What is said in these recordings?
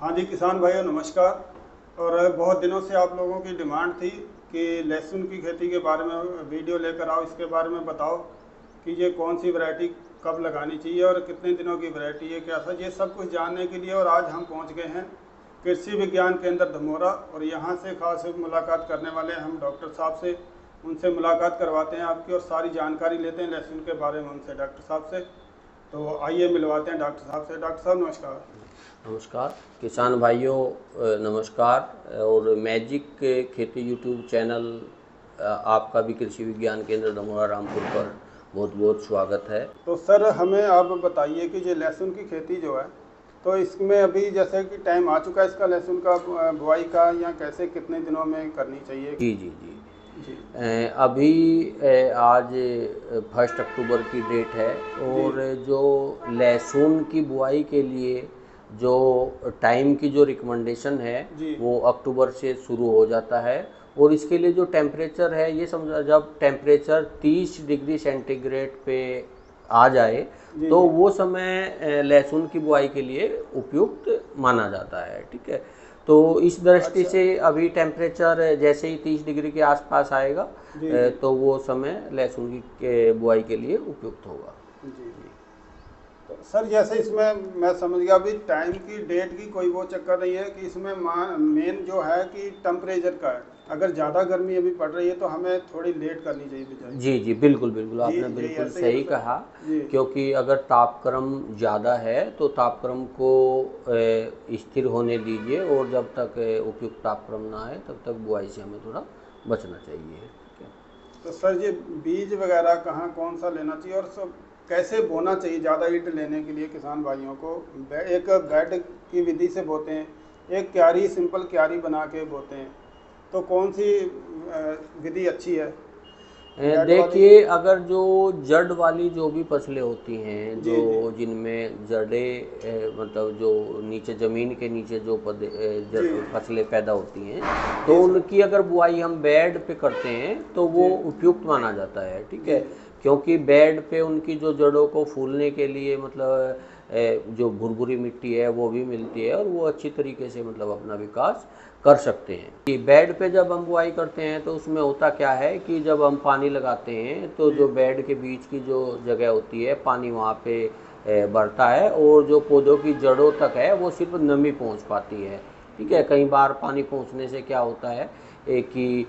हाँ जी किसान भाइयों नमस्कार। और बहुत दिनों से आप लोगों की डिमांड थी कि लहसुन की खेती के बारे में वीडियो लेकर आओ, इसके बारे में बताओ कि ये कौन सी वैरायटी कब लगानी चाहिए और कितने दिनों की वैरायटी है, क्या था ये सब कुछ जानने के लिए। और आज हम पहुंच गए हैं कृषि विज्ञान केंद्र धमोरा और यहाँ से खास मुलाकात करने वाले हैं हम डॉक्टर साहब से। उनसे मुलाकात करवाते हैं आपकी और सारी जानकारी लेते हैं लहसुन के बारे में उनसे, डॉक्टर साहब से। तो आइए मिलवाते हैं डॉक्टर साहब से। डॉक्टर साहब नमस्कार। नमस्कार किसान भाइयों, नमस्कार। और मैजिक के खेती यूट्यूब चैनल आपका भी कृषि विज्ञान केंद्र धमोरा रामपुर पर बहुत बहुत स्वागत है। तो सर हमें आप बताइए कि ये लहसुन की खेती जो है, तो इसमें अभी जैसे कि टाइम आ चुका है इसका लहसुन का बुआई का, या कैसे कितने दिनों में करनी चाहिए? जी जी जी जी अभी आज 1 अक्टूबर की डेट है और जो लहसुन की बुआई के लिए जो टाइम की जो रिकमेंडेशन है जी वो अक्टूबर से शुरू हो जाता है। और इसके लिए जो टेम्परेचर है, ये समझा जब टेम्परेचर 30 डिग्री सेंटीग्रेड पे आ जाए जी तो जी। वो समय लहसुन की बुआई के लिए उपयुक्त माना जाता है। ठीक है, तो इस दृष्टि अच्छा। से अभी टेम्परेचर जैसे ही 30 डिग्री के आसपास आएगा जी जी तो वो समय लहसुन की बुआई के लिए उपयुक्त होगा। जी। तो सर जैसे इसमें मैं समझ गया, अभी टाइम की डेट की कोई वो चक्कर नहीं है कि इसमें मेन जो है कि टेम्परेचर का है। अगर ज़्यादा गर्मी अभी पड़ रही है तो हमें थोड़ी लेट करनी चाहिए बिजाई। जी जी, बिल्कुल बिल्कुल, जी आपने यही बिल्कुल ऐसे ही है सही ना सर? कहा। जी क्योंकि अगर तापक्रम ज़्यादा है तो तापक्रम को स्थिर होने दीजिए और जब तक उपयुक्त तापक्रम ना आए तब तक बुआई से हमें थोड़ा बचना चाहिए। ठीक है। तो सर ये बीज वगैरह कहाँ कौन सा लेना चाहिए और सब कैसे बोना चाहिए ज़्यादा ईल्ड लेने के लिए किसान भाइयों को? एक बेड की विधि से बोते हैं, एक क्यारी सिंपल क्यारी बना के बोते हैं, तो कौन सी विधि अच्छी है? बेड वाली? देखिए, अगर जो जड़ वाली जो भी फसलें होती हैं, जी जी जो जिनमें जड़ें मतलब जो नीचे ज़मीन के नीचे जो जी फसलें पैदा होती हैं, तो जी सर। उनकी अगर बुआई हम बेड पे करते हैं तो जी वो उपयुक्त माना जाता है। ठीक जी है, क्योंकि बेड पे उनकी जो जड़ों को फूलने के लिए मतलब जो भुरभुरी मिट्टी है वो भी मिलती है और वो अच्छी तरीके से मतलब अपना विकास कर सकते हैं। कि बेड पे जब हम बुआई करते हैं तो उसमें होता क्या है कि जब हम पानी लगाते हैं तो जी जो बेड के बीच की जो जगह होती है पानी वहाँ पे बढ़ता है और जो पौधों की जड़ों तक है वो सिर्फ नमी पहुँच पाती है। ठीक है, कई बार पानी पहुँचने से क्या होता है कि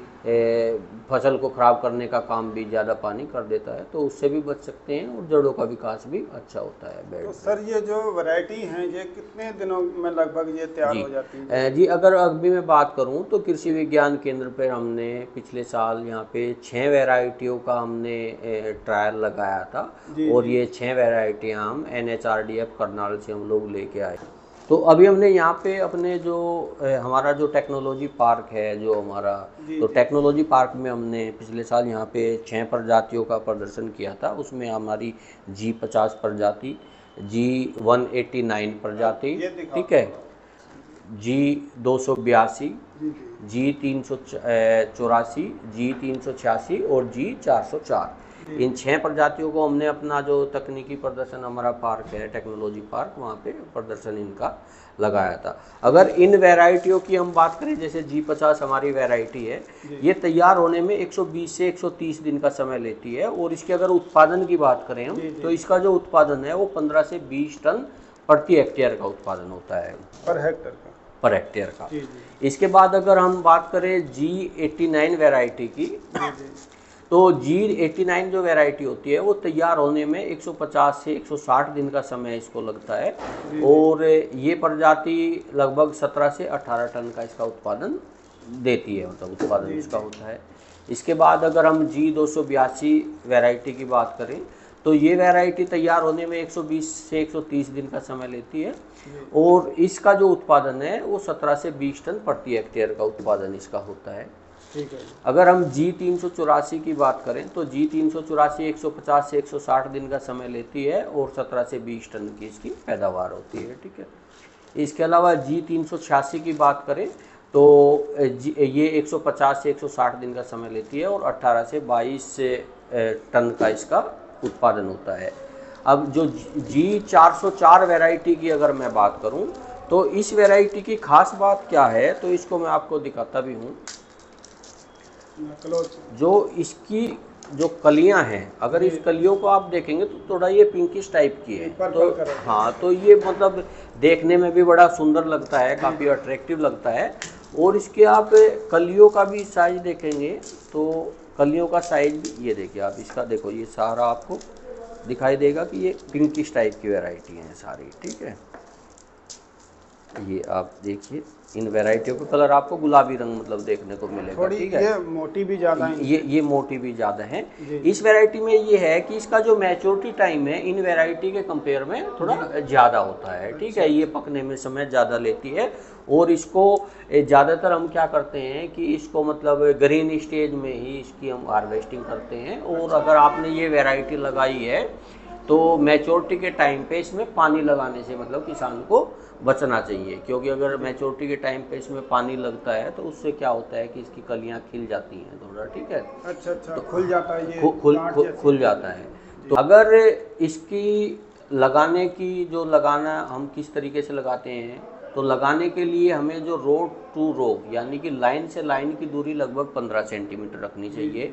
फसल को ख़राब करने का काम भी ज़्यादा पानी कर देता है, तो उससे भी बच सकते हैं और जड़ों का विकास भी अच्छा होता है बेड तो पे। सर ये जो वैरायटी हैं ये कितने दिनों में लगभग ये तैयार जी हो जाती हैं? जी, अगर अभी मैं बात करूं तो कृषि विज्ञान केंद्र पर हमने पिछले साल यहाँ पे 6 वैरायटियों का हमने ट्रायल लगाया था। जी और जी ये 6 वैरायटियाँ हम NHRDF करनाल से हम लोग लेके आए। तो अभी हमने यहाँ पे अपने जो हमारा जो टेक्नोलॉजी पार्क है जो हमारा, जी तो जी टेक्नोलॉजी पार्क में हमने पिछले साल यहाँ पे 6 प्रजातियों का प्रदर्शन किया था। उसमें हमारी G50 प्रजाति, G189 प्रजाति, ये दिखाओ ठीक है, थोड़ा। G282, जी जी G384, G386 और G404। जी इन 6 प्रजातियों को हमने अपना जो तकनीकी प्रदर्शन हमारा पार्क है टेक्नोलॉजी पार्क, वहाँ पे प्रदर्शन इनका लगाया था। अगर इन वैरायटियों की हम बात करें, जैसे G50 हमारी वैरायटी है, जी ये तैयार होने में 120 से 130 दिन का समय लेती है। और इसके अगर उत्पादन की बात करें हम जी तो जी इसका जो उत्पादन है वो 15 से 20 टन प्रति हेक्टेयर का उत्पादन होता है, पर हेक्टर का? पर हेक्टेयर का। जी जी इसके बाद अगर हम बात करें G89 वैरायटी की, जी जी तो G89 जो वैरायटी होती है वो तैयार होने में 150 से 160 दिन का समय इसको लगता है। जी जी और ये प्रजाति लगभग 17 से 18 टन का इसका उत्पादन देती है, मतलब उत्पादन जी इसका जी होता है। इसके बाद अगर हम G282 वैरायटी की बात करें तो ये वैरायटी तैयार होने में 120 से 130 दिन का समय लेती है। जी और इसका जो उत्पादन है वो 17 से 20 टन प्रति हेक्टेयर का उत्पादन इसका होता है। ठीक है जी। अगर हम G384 की बात करें तो G384 150 से 160 दिन का समय लेती है और 17 से 20 टन की इसकी पैदावार होती है। ठीक है, इसके अलावा G386 की बात करें तो ये 150 से 160 दिन का समय लेती है और 18 से 22 टन का इसका उत्पादन होता है। अब जो G404 वैरायटी की अगर मैं बात करूं तो इस वैरायटी की खास बात क्या है, तो इसको मैं आपको दिखाता भी हूँ। जो इसकी जो कलियां हैं, अगर इस कलियों को आप देखेंगे तो थोड़ा ये पिंकिश टाइप की है। तो हाँ, तो ये मतलब देखने में भी बड़ा सुंदर लगता है, काफ़ी अट्रैक्टिव लगता है। और इसके आप कलियों का भी साइज देखेंगे तो कलियों का साइज भी, ये देखिए आप इसका देखो, ये सारा आपको दिखाई देगा कि ये पिंकिश टाइप की वैरायटी हैं सारी, ठीक है। ये आप देखिए, इन वैरायटियों का कलर आपको गुलाबी रंग मतलब देखने को मिलेगा, ठीक है। ये मोटी भी ज़्यादा है, ये मोटी भी ज़्यादा है। इस वैरायटी में ये है कि इसका जो मैच्योरिटी टाइम है इन वैरायटी के कंपेयर में थोड़ा ज़्यादा होता है, ठीक है। ये पकने में समय ज़्यादा लेती है। और इसको ज़्यादातर हम क्या करते हैं कि इसको मतलब ग्रीन स्टेज में ही इसकी हम हार्वेस्टिंग करते हैं। और अगर आपने ये वैरायटी लगाई है तो मैच्योरिटी के टाइम पे इसमें पानी लगाने से मतलब किसान को बचना चाहिए, क्योंकि अगर मैच्योरिटी के टाइम पे इसमें पानी लगता है तो उससे क्या होता है कि इसकी कलियां खिल जाती हैं थोड़ा, ठीक है। अच्छा, तो खुल जाता है, ये खुल जाता है। तो अगर इसकी लगाने की जो लगाना हम किस तरीके से लगाते हैं, तो लगाने के लिए हमें जो रो टू रो यानी कि लाइन से लाइन की दूरी लगभग 15 सेंटीमीटर रखनी चाहिए।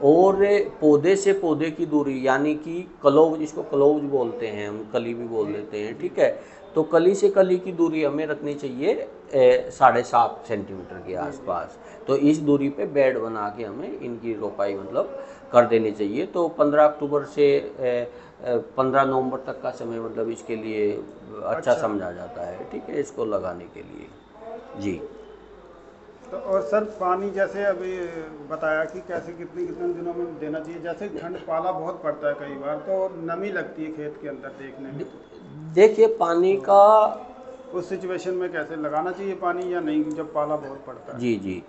और पौधे से पौधे की दूरी यानी कि क्लोव, जिसको क्लोव बोलते हैं हम, कली भी बोल देते हैं, ठीक है। तो कली से कली की दूरी हमें रखनी चाहिए 7.5 सेंटीमीटर के आसपास। तो इस दूरी पे बेड बना के हमें इनकी रोपाई मतलब कर देनी चाहिए। तो 15 अक्टूबर से 15 नवंबर तक का समय मतलब इसके लिए अच्छा समझा जाता है, ठीक है, इसको लगाने के लिए। जी। तो और सर पानी जैसे अभी बताया कि कैसे कितने दिनों में देना चाहिए, जैसे ठंड पाला बहुत पड़ता है कई बार तो नमी लगती है खेत के अंदर देखने में, देखिए पानी का उस सिचुएशन में कैसे लगाना चाहिए पानी या नहीं जब पाला बहुत पड़ता है? जी जी,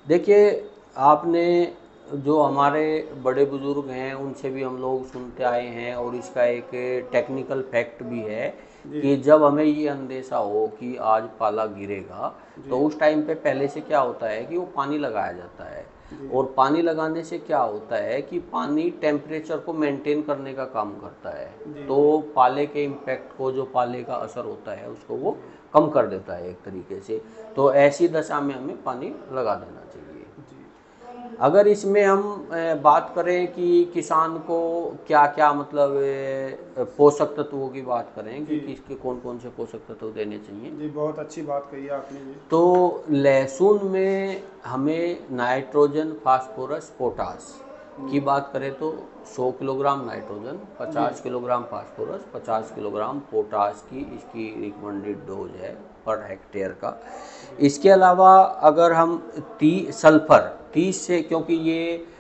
देखिए आपने जो हमारे बड़े बुजुर्ग हैं उनसे भी हम लोग सुनते आए हैं, और इसका एक टेक्निकल फैक्ट भी है कि जब हमें ये अंदेशा हो कि आज पाला गिरेगा तो उस टाइम पे पहले से क्या होता है कि वो पानी लगाया जाता है। और पानी लगाने से क्या होता है कि पानी टेम्परेचर को मेंटेन करने का काम करता है। तो पाले के इम्पैक्ट को, जो पाले का असर होता है उसको वो कम कर देता है एक तरीके से। तो ऐसी दशा में हमें पानी लगा देना चाहिए। अगर इसमें हम बात करें कि किसान को क्या क्या मतलब पोषक तत्वों की बात करें कि किसके कौन कौन से पोषक तत्व देने चाहिए, जी बहुत अच्छी बात कही आपने जी। तो लहसुन में हमें नाइट्रोजन, फास्फोरस, पोटास की बात करें तो 100 kilogram nitrogen, 50 kilogram phosphorus, 50 kilogram potash की इसकी रिकमेंडेड डोज है पर हेक्टेयर का। इसके अलावा अगर हम सल्फर 30 से, क्योंकि ये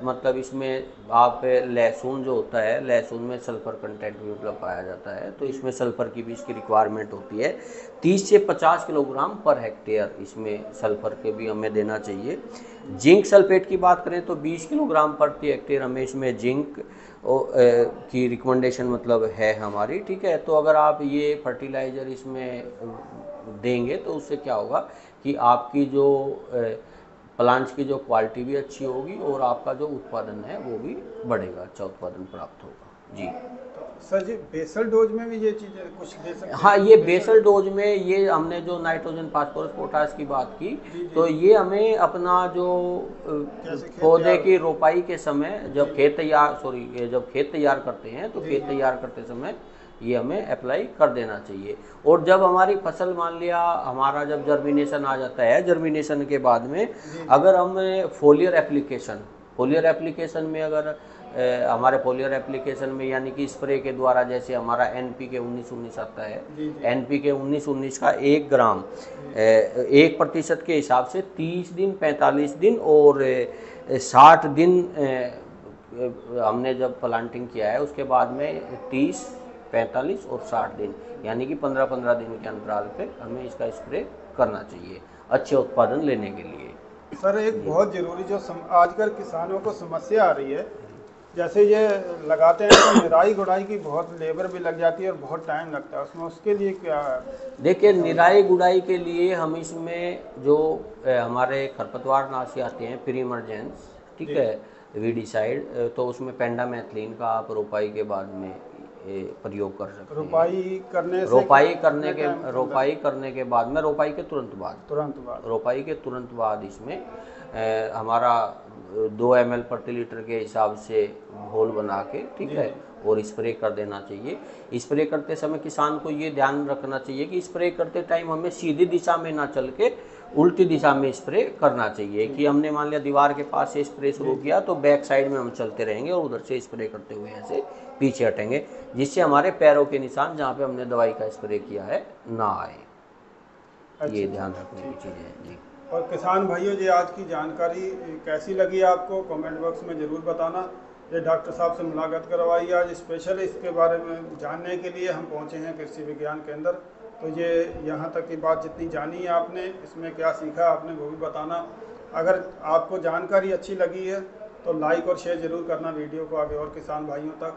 मतलब इसमें आप लहसुन जो होता है, लहसुन में सल्फर कंटेंट भी मतलब पाया जाता है, तो इसमें सल्फर की भी इसकी रिक्वायरमेंट होती है। 30 से 50 किलोग्राम पर हेक्टेयर इसमें सल्फर के भी हमें देना चाहिए। जिंक सल्फेट की बात करें तो 20 किलोग्राम प्रति हेक्टेयर हमें इसमें जिंक की रिकमेंडेशन मतलब है हमारी, ठीक है। तो अगर आप ये फर्टिलाइज़र इसमें देंगे तो उससे क्या होगा कि आपकी जो प्लांट्स की जो क्वालिटी भी अच्छी होगी और आपका जो उत्पादन है वो भी बढ़ेगा, अच्छा उत्पादन प्राप्त होगा। जी सर जी, बेसल डोज में भी ये चीज़ें कुछ दे सकते हैं? हाँ, ये बेसल डोज में ये हमने जो नाइट्रोजन, फास्फोरस, पोटास की बात की, तो ये हमें अपना जो पौधे की रोपाई के समय जब खेत तैयार करते हैं तो खेत तैयार करते समय ये हमें अप्लाई कर देना चाहिए। और जब हमारी फसल मान लिया हमारा जब जर्मिनेशन आ जाता है, जर्मिनेशन के बाद में अगर हम फोलियर एप्लीकेशन में अगर हमारे फोलियर एप्लीकेशन में यानी कि स्प्रे के द्वारा, जैसे हमारा NPK 19-19 आता है, NPK 19-19 का 1 ग्राम 1% के हिसाब से 30 दिन, 45 दिन और 60 दिन हमने जब प्लांटिंग किया है उसके बाद में 30, 45 और 60 दिन यानी कि 15-15 दिन के अंतराल पे हमें इसका स्प्रे करना चाहिए अच्छे उत्पादन लेने के लिए। सर एक बहुत ज़रूरी जो आजकल किसानों को समस्या आ रही है, जैसे ये लगाते हैं तो निराई गुड़ाई की बहुत लेबर भी लग जाती है और बहुत टाइम लगता है उसमें, उसके लिए क्या है? देखिए निराई गुड़ाई के लिए हम इसमें जो हमारे खरपतवार नाशी आते हैं प्रीमर्जेंस, ठीक है, वीडिसाइड, तो उसमें पेंडामेथलिन का आप रोपाई के बाद में प्रयोग कर सकते हैं। रोपाई करने से रोपाई करने के बाद में, रोपाई के तुरंत बाद रोपाई के तुरंत बाद इसमें हमारा 2 ml प्रति लीटर के हिसाब से घोल बना के, ठीक है, और स्प्रे कर देना चाहिए। स्प्रे करते समय किसान को ये ध्यान रखना चाहिए कि स्प्रे करते टाइम हमें सीधी दिशा में ना चल के उल्टी दिशा में स्प्रे करना चाहिए। कि हमने मान लिया दीवार के पास से स्प्रे शुरू किया तो बैक साइड में हम चलते रहेंगे और उधर से स्प्रे करते हुए ऐसे पीछे हटेंगे, जिससे हमारे पैरों के निशान जहाँ पे हमने दवाई का स्प्रे किया है ना आए। ये ध्यान रखने की चीज़ है जी। और किसान भाइयों, ये आज की जानकारी कैसी लगी आपको कमेंट बॉक्स में ज़रूर बताना। ये डॉक्टर साहब से मुलाकात करवाई आज स्पेशल इसके बारे में जानने के लिए हम पहुंचे हैं कृषि विज्ञान केंद्र। तो ये यहाँ तक की बात जितनी जानी है आपने, इसमें क्या सीखा आपने वो भी बताना। अगर आपको जानकारी अच्छी लगी है तो लाइक और शेयर ज़रूर करना वीडियो को आगे और किसान भाइयों तक।